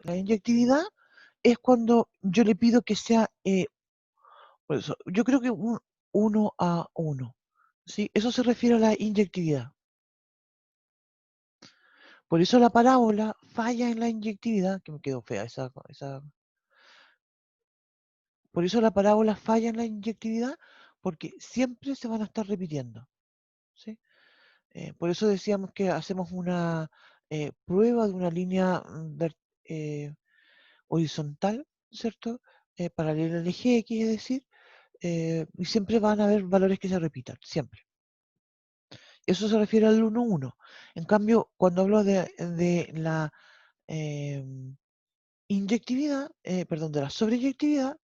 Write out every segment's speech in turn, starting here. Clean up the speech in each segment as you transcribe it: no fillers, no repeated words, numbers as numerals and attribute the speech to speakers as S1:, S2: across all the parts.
S1: La inyectividad es cuando yo le pido que sea, por eso, yo creo que un 1 a 1. ¿Sí? Eso se refiere a la inyectividad. Por eso la parábola falla en la inyectividad, que me quedó fea por eso la parábola falla en la inyectividad, porque siempre se van a estar repitiendo. ¿Sí? Por eso decíamos que hacemos una prueba de una línea horizontal, ¿cierto? Paralela al eje X, es decir, y siempre van a haber valores que se repitan, siempre. Eso se refiere al 1-1. En cambio, cuando hablo de la inyectividad, perdón, de la sobreyectividad,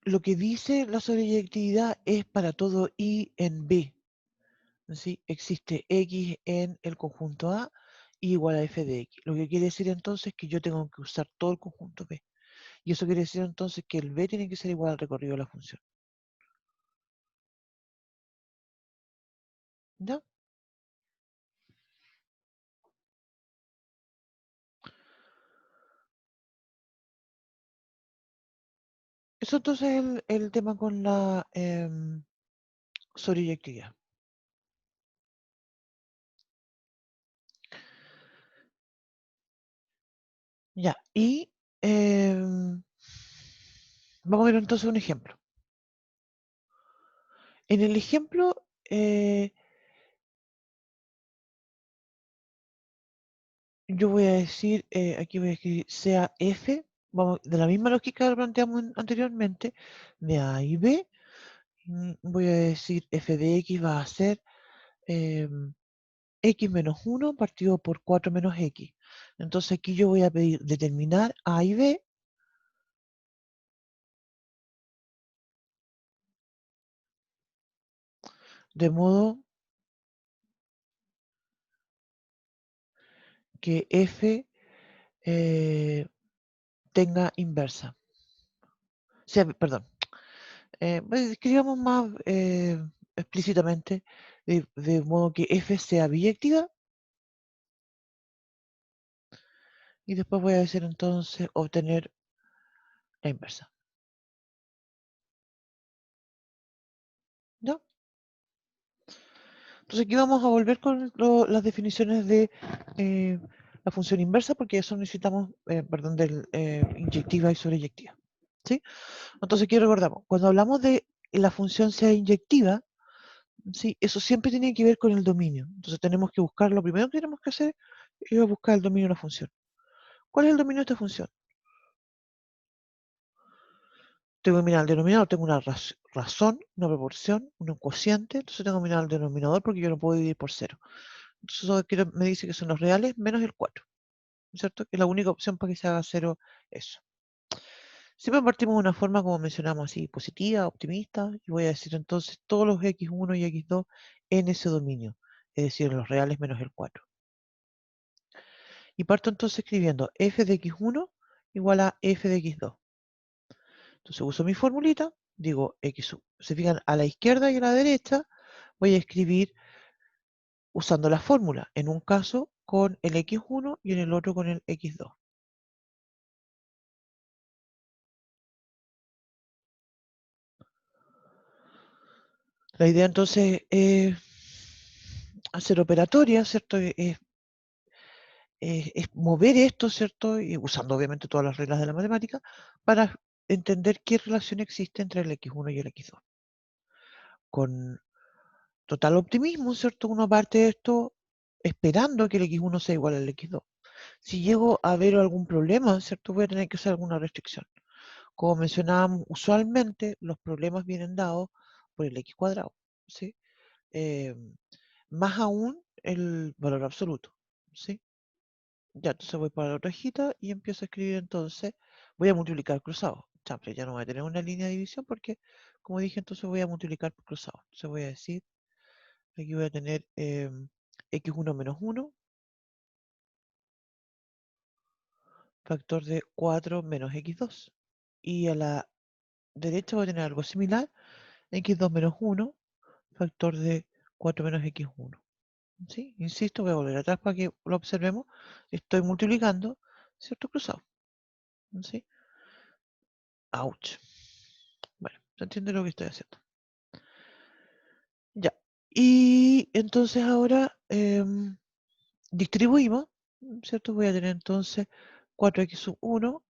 S1: lo que dice la sobreyectividad es para todo I en B. ¿Sí? Existe X en el conjunto A igual a f de X. Lo que quiere decir entonces que yo tengo que usar todo el conjunto B. Y eso quiere decir entonces que el B tiene que ser igual al recorrido de la función. ¿Ya? Eso entonces es el tema con la sobreyectividad. Ya, y vamos a ver entonces un ejemplo. En el ejemplo, yo voy a decir, aquí voy a escribir sea f, vamos, de la misma lógica que planteamos anteriormente, de A y B, voy a decir f de x va a ser x menos 1 partido por 4 menos x. Entonces aquí yo voy a pedir determinar A y B de modo que f tenga inversa. O sea, perdón, escribamos más explícitamente, de modo que f sea biyectiva, y después voy a decir entonces obtener la inversa. ¿Ya? Entonces aquí vamos a volver con las definiciones de la función inversa, porque eso necesitamos, perdón, de inyectiva y sobreyectiva. ¿Sí? Entonces aquí recordamos, cuando hablamos de la función sea inyectiva, ¿sí? Eso siempre tiene que ver con el dominio. Entonces tenemos que buscar, lo primero que tenemos que hacer es buscar el dominio de la función. ¿Cuál es el dominio de esta función? Tengo que mirar al denominador, tengo una razón, una proporción, un cociente, entonces tengo que mirar al denominador porque yo no puedo dividir por cero. Entonces eso aquí me dice que son los reales menos el 4, ¿cierto? Que es la única opción para que se haga cero eso. Siempre partimos de una forma, como mencionamos así, positiva, optimista, y voy a decir entonces todos los x1 y x2 en ese dominio, es decir, los reales menos el 4. Y parto entonces escribiendo f de x1 igual a f de x2. Entonces uso mi formulita, digo x, se fijan a la izquierda y a la derecha, voy a escribir usando la fórmula, en un caso con el x1 y en el otro con el x2. La idea entonces es hacer operatoria, ¿cierto? Es mover esto, ¿cierto? Y usando obviamente todas las reglas de la matemática para entender qué relación existe entre el x1 y el x2. Con total optimismo, ¿cierto? Uno parte de esto esperando que el x1 sea igual al x2. Si llego a ver algún problema, ¿cierto? Voy a tener que hacer alguna restricción. Como mencionábamos, usualmente los problemas vienen dados por el x cuadrado, ¿sí? Eh, más aún el valor absoluto, ¿sí? Ya, entonces voy para la otra hojita y empiezo a escribir entonces, voy a multiplicar cruzado. Chample, ya no voy a tener una línea de división porque, como dije, entonces voy a multiplicar por cruzado. Entonces voy a decir, aquí voy a tener x1 menos 1, factor de 4 menos x2. Y a la derecha voy a tener algo similar, x2 menos 1, factor de 4 menos x1. ¿sí? Insisto, voy a volver atrás para que lo observemos. Estoy multiplicando, ¿cierto? Cruzado, ¿sí? Ouch. Bueno, se entiende lo que estoy haciendo. Ya. Y entonces ahora distribuimos, ¿cierto? Voy a tener entonces 4x sub 1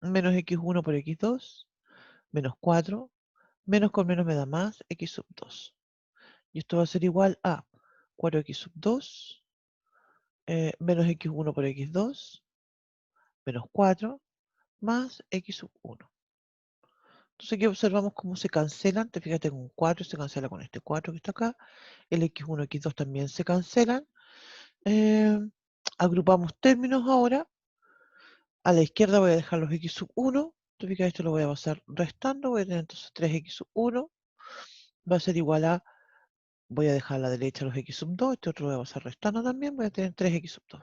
S1: menos x1 por x2 menos 4, menos con menos me da más, x sub 2. Y esto va a ser igual a 4x sub 2 menos x1 por x2 menos 4 más x sub 1. Entonces aquí observamos cómo se cancelan. Te fijas, tengo un 4 y se cancela con este 4 que está acá. El x1 y x2 también se cancelan. Eh, agrupamos términos ahora. A la izquierda voy a dejar los x sub 1. Te fijas, esto lo voy a pasar restando. Voy a tener entonces 3x sub 1. Va a ser igual a, voy a dejar a la derecha los x sub 2. Este otro lo voy a pasar restando también. Voy a tener 3x sub 2.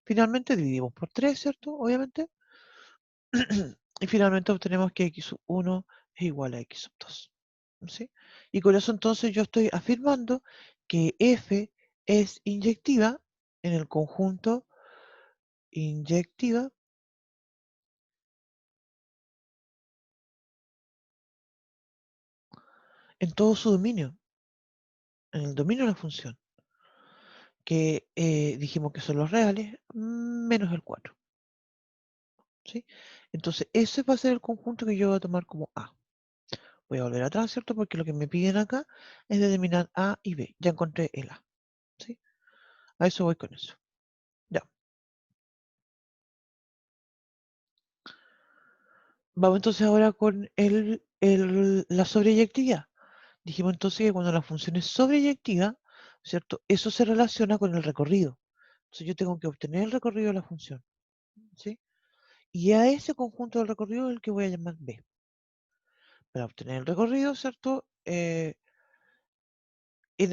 S1: Finalmente dividimos por 3, ¿cierto? Obviamente. Y finalmente obtenemos que x sub 1 es igual a x sub 2. ¿Sí? Y con eso entonces yo estoy afirmando que f es inyectiva en el conjunto inyectiva en todo su dominio, en el dominio de la función, que dijimos que son los reales menos el 4. ¿Sí? Entonces ese va a ser el conjunto que yo voy a tomar como A. Voy a volver atrás, ¿cierto? Porque lo que me piden acá es determinar A y B. Ya encontré el A. ¿Sí? A eso voy con eso. Ya. Vamos entonces ahora con la sobreyectividad. Dijimos entonces que cuando la función es sobreyectiva, ¿cierto? Eso se relaciona con el recorrido. Entonces yo tengo que obtener el recorrido de la función, ¿sí? Y a ese conjunto del recorrido es el que voy a llamar B. Para obtener el recorrido, ¿cierto? En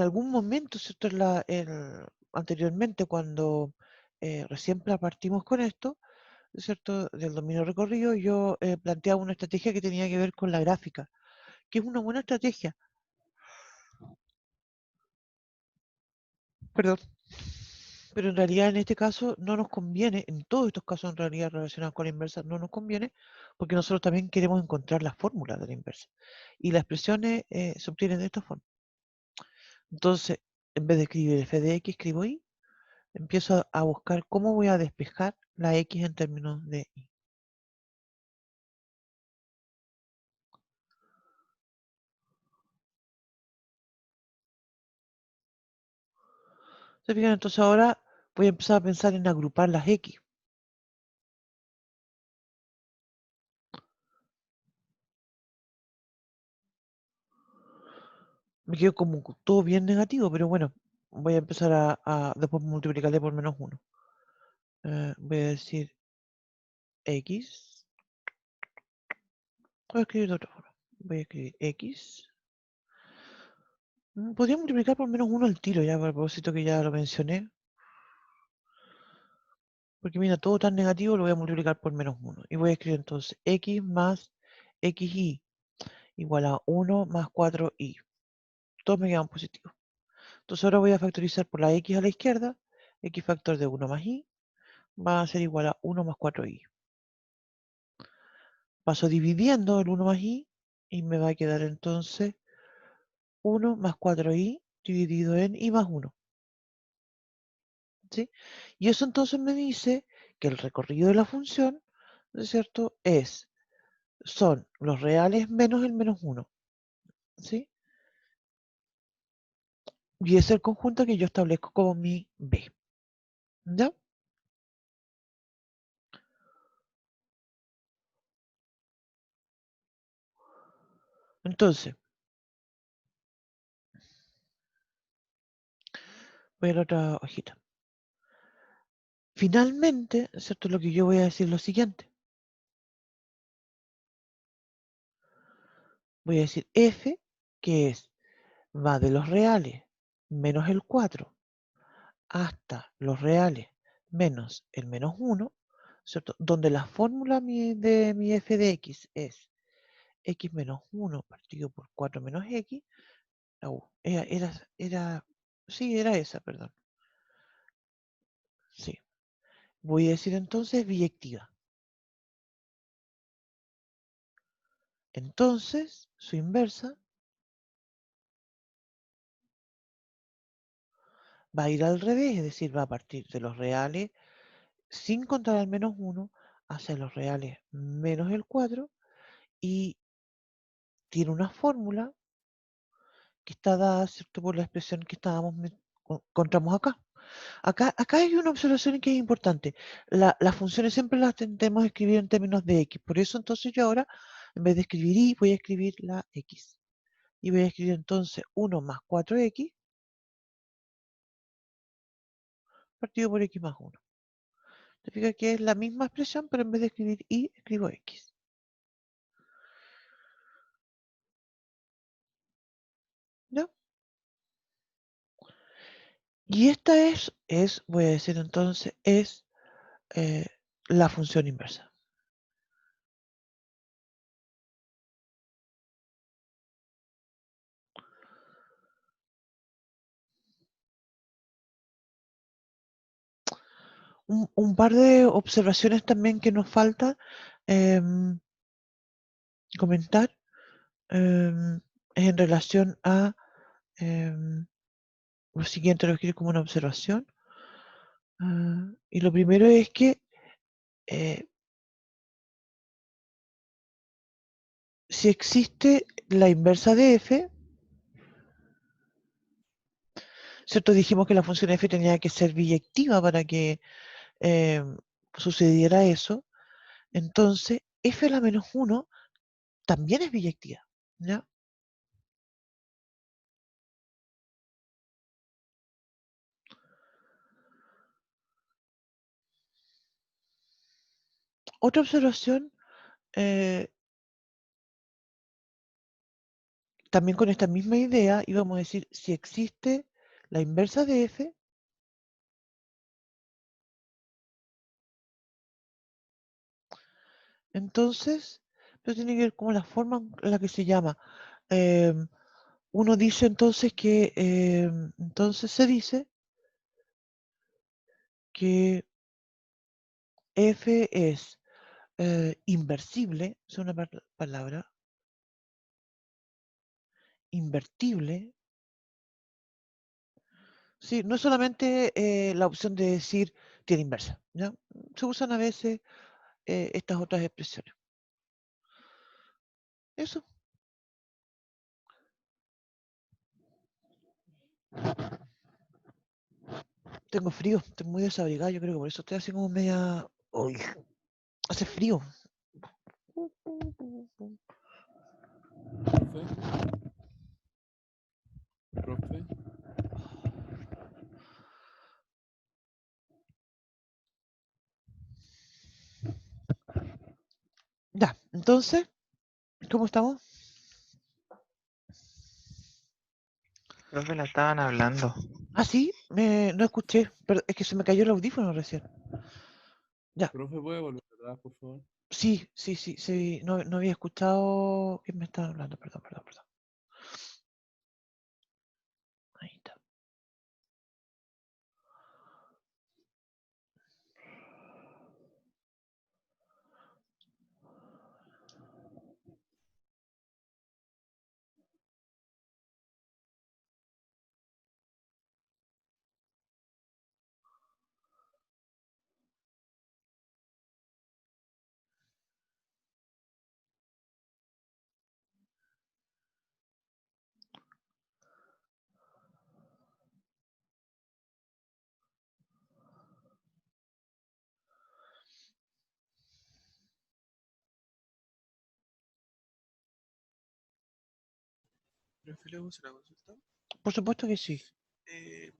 S1: algún momento, ¿cierto? Anteriormente, cuando recién partimos con esto, ¿cierto? Del dominio recorrido, yo planteaba una estrategia que tenía que ver con la gráfica, que es una buena estrategia. Perdón. Pero en realidad en este caso no nos conviene, en todos estos casos en realidad relacionados con la inversa no nos conviene, porque nosotros también queremos encontrar la fórmula de la inversa. Y las expresiones se obtienen de esta forma. Entonces, en vez de escribir f de x, escribo y, empiezo a buscar cómo voy a despejar la x en términos de y. ¿Se fijan? Entonces ahora voy a empezar a pensar en agrupar las x. Me quedo como todo bien negativo, pero bueno, voy a empezar a después multiplicarle por menos 1. Voy a decir x. Voy a escribir de otra forma. Voy a escribir x. Podría multiplicar por menos 1 al tiro, ya a propósito que ya lo mencioné. Porque mira, todo tan negativo lo voy a multiplicar por menos 1. Y voy a escribir entonces x más xy igual a 1 más 4y. Todos me quedan positivos. Entonces ahora voy a factorizar por la x a la izquierda. X factor de 1 más y va a ser igual a 1 más 4y. Paso dividiendo el 1 más y me va a quedar entonces 1 más 4y dividido en y más 1. ¿Sí? Y eso entonces me dice que el recorrido de la función, ¿no es cierto?, son los reales menos el menos 1. ¿Sí? Y es el conjunto que yo establezco como mi B. ¿Ya? Entonces, voy a la otra hojita. Finalmente, ¿cierto? Lo que yo voy a decir es lo siguiente. Voy a decir F, que va de los reales menos el 4 hasta los reales menos el menos 1, ¿cierto? Donde la fórmula de mi f de x es x menos 1 partido por 4 menos x. Era Sí, era esa, perdón. Sí. Voy a decir entonces biyectiva. Entonces, su inversa va a ir al revés, es decir, va a partir de los reales sin contar al menos 1 hacia los reales menos el 4 y tiene una fórmula que está dada, ¿cierto?, por la expresión que encontramos acá. Acá hay una observación que es importante. Las funciones siempre las tendemos a escribir en términos de x. Por eso entonces yo ahora, en vez de escribir y, voy a escribir la x. Y voy a escribir entonces 1 más 4x partido por x más 1. Te fijas que es la misma expresión, pero en vez de escribir y, escribo x. ¿Ya? Y esta voy a decir entonces, es eh, la función inversa. Un par de observaciones también que nos falta comentar es en relación a lo siguiente, lo escribo como una observación. Y lo primero es que si existe la inversa de f, ¿cierto? Dijimos que la función f tenía que ser biyectiva para que sucediera eso. Entonces, f a la menos 1 también es biyectiva, ¿ya? Otra observación, también con esta misma idea, íbamos a decir, si existe la inversa de f, entonces, pero tiene que ver con la forma en la que se llama. Uno dice entonces que, entonces se dice que f es inversible, es una palabra, invertible. Sí, no es solamente la opción de decir tiene inversa, ¿ya? Se usan a veces estas otras expresiones. Eso. Tengo frío, estoy muy desabrigada, yo creo que por eso estoy así como media... Uy, hace frío.
S2: Profe.
S1: Ya, entonces, ¿cómo estamos?
S3: Profe, la estaban hablando.
S1: Ah, sí, no escuché, pero es que se me cayó el audífono recién. Ya,
S2: Profe, ¿puede volver atrás, por favor?
S1: sí, no había escuchado que me estaban hablando, perdón. Ahí está.
S4: Profe, le hago una consulta.
S1: Por supuesto que sí.
S4: Eh,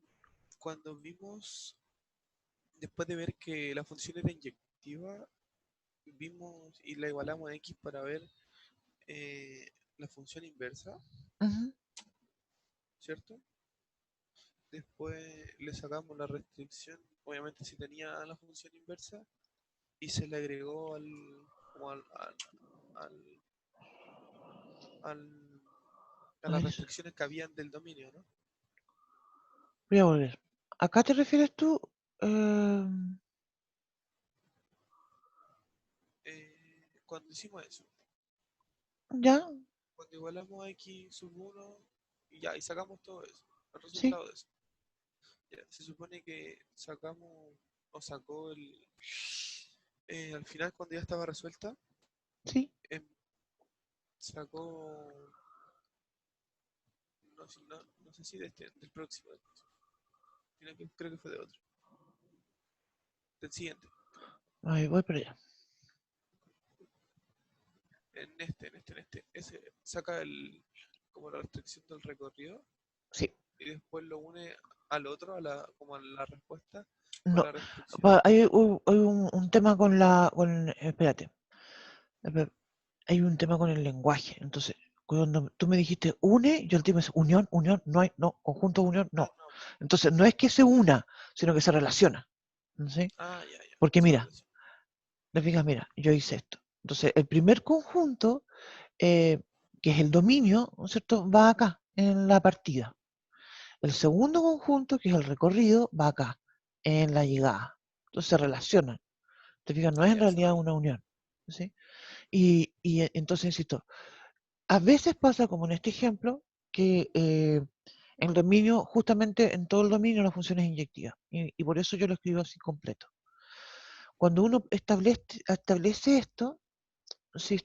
S4: Cuando vimos, después de ver que la función era inyectiva, vimos y la igualamos a x para ver eh, la función inversa,
S1: Ujú.
S4: ¿cierto? Después le sacamos la restricción, obviamente si tenía la función inversa, y se le agregó como al- al- a
S1: A
S4: las
S1: ver,
S4: restricciones que habían del dominio, ¿no?
S1: Voy a volver. ¿Acá te refieres tú?
S4: Cuando hicimos eso,
S1: ¿Ya?
S4: cuando igualamos a x sub 1 y ya, y sacamos todo eso, el
S1: Sí,
S4: resultado de eso. Ya, se supone que sacamos, o sacó al final cuando ya estaba resuelta,
S1: sí.
S4: em, sacó, no sé si del próximo, sino que creo que fue de otro, del siguiente,
S1: Ahí voy para allá.
S4: ese saca como la restricción del recorrido
S1: Sí.
S4: y después lo une al otro, como a la respuesta con
S1: No.
S4: la restricción.
S1: Hay un tema con la. Espérate. Espera, hay un tema con el lenguaje. Entonces, cuando tú me dijiste une, yo el tema es unión, unión, no hay, no, conjunto, unión, no.
S4: No.
S1: Entonces, no es que se una, sino que se relaciona. ¿Sí?
S4: Ya.
S1: Porque
S4: Se
S1: mira,
S4: relaciona.
S1: te fijas, mira, yo hice esto. Entonces, el primer conjunto, que es el dominio, ¿no es cierto?, va acá, en la partida. El segundo conjunto, que es el recorrido, va acá, en la llegada. Entonces se relacionan. Te fijas, no es en
S4: Ya,
S1: realidad una unión. ¿Sí? Y entonces, insisto, a veces pasa, como en este ejemplo, que el dominio, justamente en todo el dominio, la función es inyectiva. Y por eso yo lo escribo así completo. Cuando uno establece esto, si,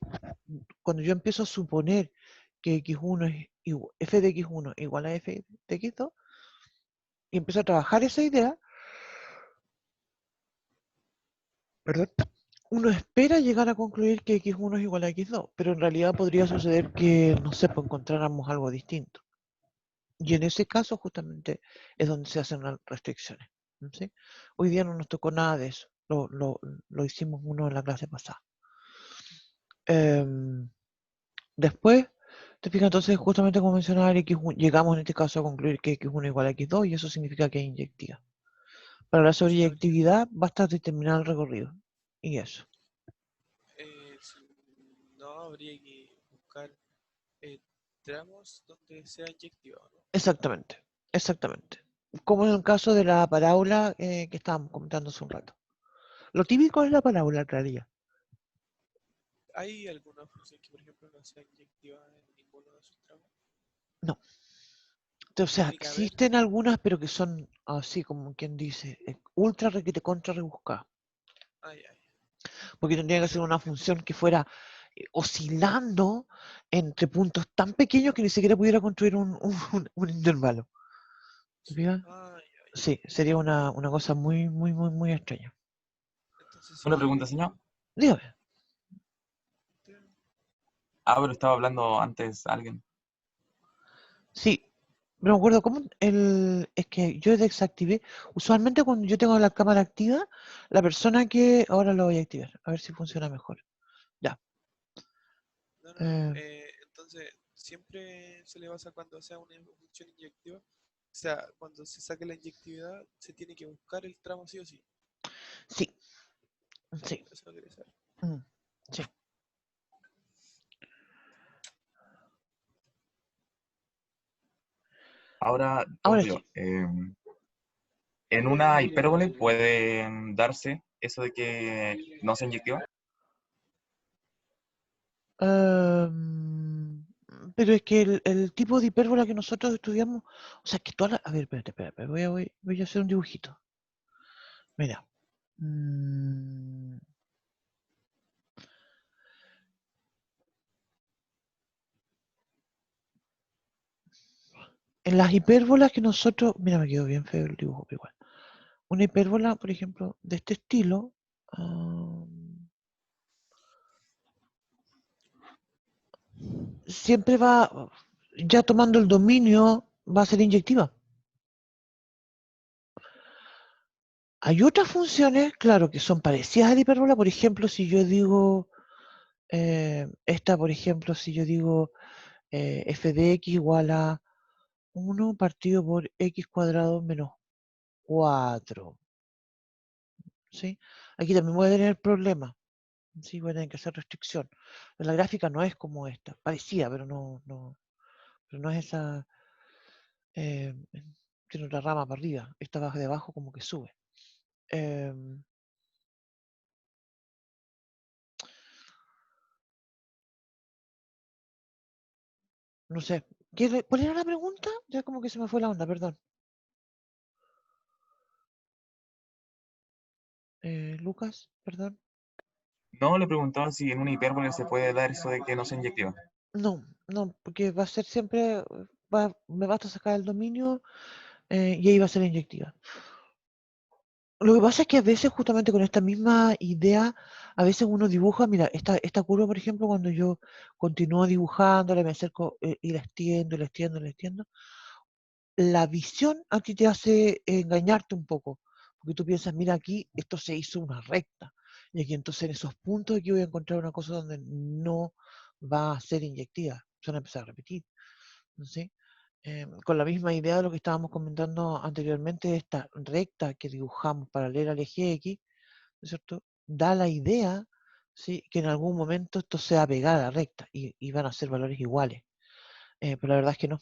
S1: cuando yo empiezo a suponer que x1 es f de x1 igual a f de x2, y empiezo a trabajar esa idea, perdón, uno espera llegar a concluir que x1 es igual a x2, pero en realidad podría suceder que, no sé, pues encontráramos algo distinto. Y en ese caso justamente es donde se hacen las restricciones. ¿Sí? Hoy día no nos tocó nada de eso, lo hicimos uno en la clase pasada. Después, te fijas, entonces justamente como mencionaba X1, llegamos en este caso a concluir que x1 igual a x2 y eso significa que es inyectiva. Para la
S4: O sea,
S1: sobreyectividad basta determinar el recorrido. Y eso.
S4: no habría que buscar eh, tramos donde sea inyectiva, ¿no?
S1: Exactamente, exactamente. Como en el caso de la parábola que estábamos comentando hace un rato. Lo típico es la parábola, claría.
S4: ¿Hay alguna función que, por ejemplo, no sea inyectiva en ninguno de sus tramos?
S1: No. O sea,
S4: Tiene que haber.
S1: existen algunas, pero que son así como quien dice, ultra requete contra rebuscada.
S4: Ya.
S1: Porque tendría que ser una función que fuera oscilando entre puntos tan pequeños que ni siquiera pudiera construir un intervalo. ¿Te fijas?
S4: Ya.
S1: Sí, sería una cosa muy, muy, muy, muy extraña.
S4: Entonces
S5: Una
S4: sí.
S5: pregunta, señor.
S1: Dígame.
S5: Pero estaba hablando antes alguien.
S1: Sí, no me acuerdo cómo es que yo desactivé. Usualmente cuando yo tengo la cámara activa, la persona que ahora lo voy a activar, a ver si funciona mejor. Ya.
S4: No. Entonces, siempre se le basa cuando sea una función inyectiva. O sea, cuando se saque la inyectividad, se tiene que buscar el tramo sí o sí.
S1: Sí, sí,
S4: Eso lo quería saber.
S1: sí.
S5: Ahora,
S1: Ahora
S5: pregunto yo,
S1: sí.
S5: ¿en una hipérbole puede darse eso de que no se inyectiva?
S1: Em, pero es que el tipo de hipérbola que nosotros estudiamos, o sea, que todas las. A ver, espérate, voy a hacer un dibujito. Mira. Mm, en las hipérbolas que nosotros. Mira, me quedó bien feo el dibujo, pero igual. Una hipérbola, por ejemplo, de este estilo. Siempre va, ya tomando el dominio, va a ser inyectiva. Hay otras funciones, claro, que son parecidas a la hipérbola. Por ejemplo, si yo digo, esta, por ejemplo, si yo digo f de x igual a 1 partido por x cuadrado menos 4. ¿Sí? Aquí también voy a tener problemas. ¿Sí? Voy a tener que hacer restricción. La gráfica no es como esta. Parecía, pero no es esa. tiene otra rama para arriba. Esta va de abajo como que sube. No sé. ¿Cuál era la pregunta? Ya como que se me fue la onda, perdón. Lucas, perdón.
S5: No, le preguntaba si en una hipérbole se puede dar eso de que no sea inyectiva.
S1: No, no, porque va a ser siempre, me basta sacar el dominio y ahí va a ser inyectiva. Lo que pasa es que a veces justamente con esta misma idea, a veces uno dibuja, mira, esta curva, por ejemplo, cuando yo continúo dibujándola, me acerco y la extiendo, la extiendo, la extiendo, la visión a ti te hace engañarte un poco, porque tú piensas, mira aquí, esto se hizo una recta, y aquí entonces en esos puntos aquí voy a encontrar una cosa donde no va a ser inyectiva, se van a empezar a repetir, ¿no sé? Con la misma idea de lo que estábamos comentando anteriormente, esta recta que dibujamos paralela al eje X, ¿no es cierto? Da la idea, ¿sí?, que en algún momento esto sea pegada recta y van a ser valores iguales, pero la verdad es que no.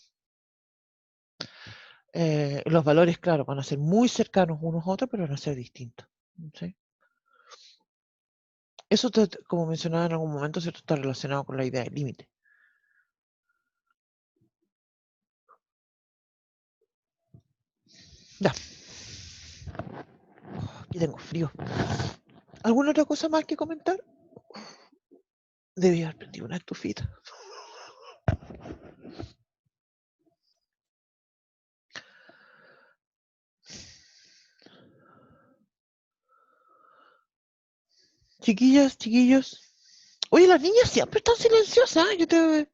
S1: Los valores, claro, van a ser muy cercanos unos a otros, pero van a ser distintos, ¿sí? Eso, como mencionaba en algún momento, ¿cierto?, está relacionado con la idea del límite. Ya. Aquí tengo frío. ¿Alguna otra cosa más que comentar? Debía haber prendido una estufita. Chiquillas, chiquillos. Oye, las niñas siempre están silenciosas. Yo te...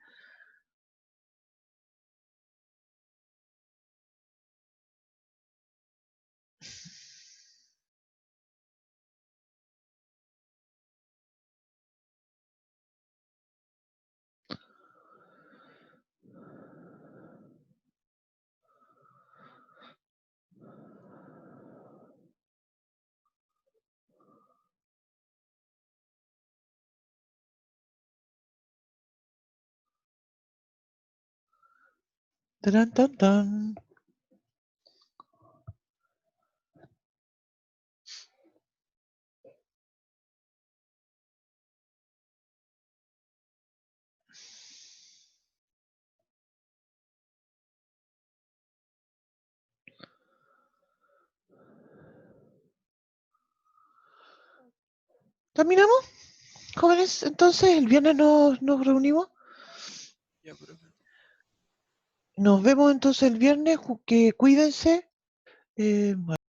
S1: Tan, tan, tan. ¿Terminamos, jóvenes? Entonces, el viernes nos reunimos.
S4: Ya, profe.
S1: Nos vemos entonces el viernes. Que cuídense.